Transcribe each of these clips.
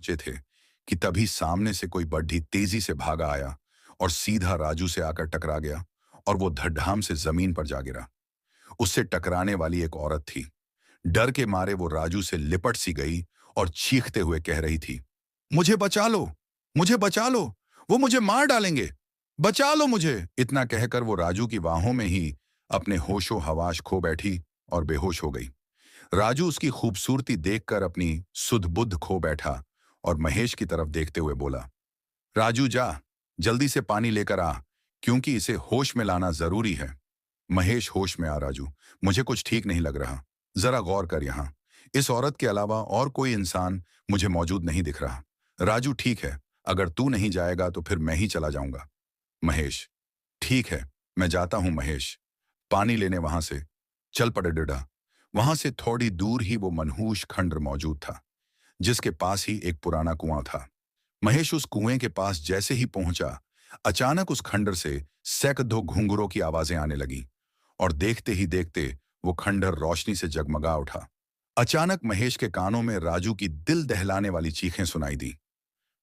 पहुंचे थे कि तभी सामने से कोई बड्ढी तेजी से भागा आया और सीधा राजू से आकर टकरा गया और वो धड़ाम से जमीन पर जा गिरा। उससे टकराने वाली एक औरत थी। डर के मारे वो राजू से लिपट सी गई और चीखते हुए कह रही थी, मुझे बचा लो, मुझे बचा लो, वो मुझे मार डालेंगे, बचा लो मुझे। इतना कहकर वो राजू की बाहों में ही अपने होशो हवाश खो बैठी और बेहोश हो गई। राजू उसकी खूबसूरती देखकर अपनी सुध बुद्ध खो बैठा और महेश की तरफ देखते हुए बोला, राजू जा, जल्दी से पानी लेकर आ, क्योंकि इसे होश में लाना जरूरी है। महेश होश में आ, राजू मुझे कुछ ठीक नहीं लग रहा, जरा गौर कर, यहाँ इस औरत के अलावा और कोई इंसान मुझे मौजूद नहीं दिख रहा। राजू ठीक है, अगर तू नहीं जाएगा तो फिर मैं ही चला जाऊंगा। महेश ठीक है, मैं जाता हूं महेश। पानी लेने वहां से चल पड़े डिडा। वहां से थोड़ी दूर ही वो मनहूस खंडर मौजूद था, जिसके पास ही एक पुराना कुआं था। महेश उस कुएं के पास जैसे ही पहुंचा, अचानक उस खंडर से सैकड़ों घुंघरों की आवाजें आने लगी और देखते ही देखते वो खंडर रोशनी से जगमगा उठा। अचानक महेश के कानों में राजू की दिल दहलाने वाली चीखें सुनाई दी।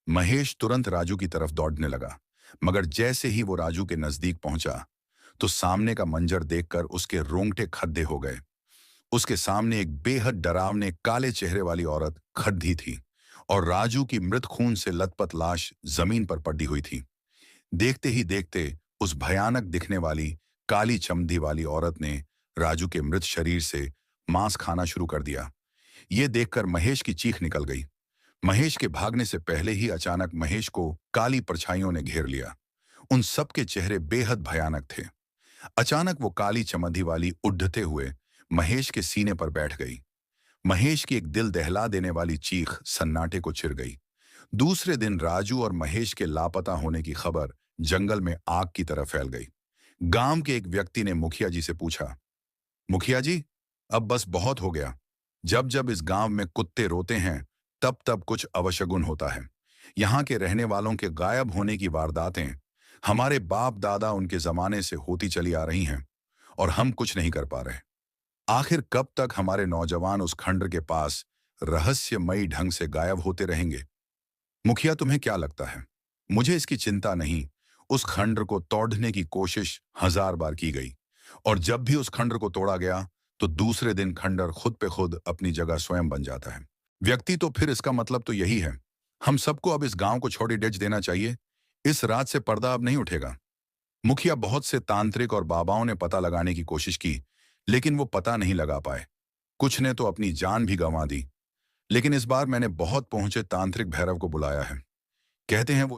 महेश तुरंत राजू की तरफ दौड़ने लगा, मगर जैसे ही वो राजू के नजदीक पहुंचा तो सामने का मंजर देखकर उसके रोंगटे खड्डे हो गए। उसके सामने एक बेहद डरावने काले चेहरे वाली औरत खड़ी थी और राजू की मृत खून से लथपथ लाश जमीन पर पड़ी हुई थी। देखते ही देखते उस भयानक दिखने वाली काली चमड़ी वाली औरत ने राजू के मृत शरीर से मांस खाना शुरू कर दिया। ये देखकर महेश की चीख निकल गई। महेश के भागने से पहले ही अचानक महेश को काली परछाइयों ने घेर लिया। उन सब के चेहरे बेहद भयानक थे। अचानक वो काली चमड़ी वाली उड़ते हुए महेश के सीने पर बैठ गई। महेश की एक दिल दहला देने वाली चीख सन्नाटे को चिर गई। दूसरे दिन राजू और महेश के लापता होने की खबर जंगल में आग की तरह फैल गई। गांव के एक व्यक्ति ने मुखिया जी से पूछा, मुखिया जी, अब बस बहुत हो गया। जब जब इस गांव में कुत्ते रोते हैं तब तब कुछ अवशगुन होता है। यहाँ के रहने वालों के गायब होने की वारदातें हमारे बाप दादा उनके जमाने से होती चली आ रही हैं और हम कुछ नहीं कर पा रहे। आखिर कब तक हमारे नौजवान उस खंडर के पास रहस्यमयी ढंग से गायब होते रहेंगे? मुखिया, तुम्हें क्या लगता है? मुझे इसकी चिंता नहीं। उस खंडर को तोड़ने की कोशिश 1000 बार की गई और जब भी उस खंडर को तोड़ा गया तो दूसरे दिन खंडर खुद पे खुद अपनी जगह स्वयं बन जाता है। व्यक्ति तो फिर इसका मतलब तो यही है। हम सबको अब इस गांव को छोड़ी डेज देना चाहिए। इस रात से पर्दा अब नहीं उठेगा। मुखिया, बहुत से तांत्रिक और बाबाओं ने पता लगाने की कोशिश की, लेकिन वो पता नहीं लगा पाए। कुछ ने तो अपनी जान भी गंवा दी। लेकिन इस बार मैंने बहुत पहुंचे तांत्रिक भैरव को बुलाया है। कहते हैं वो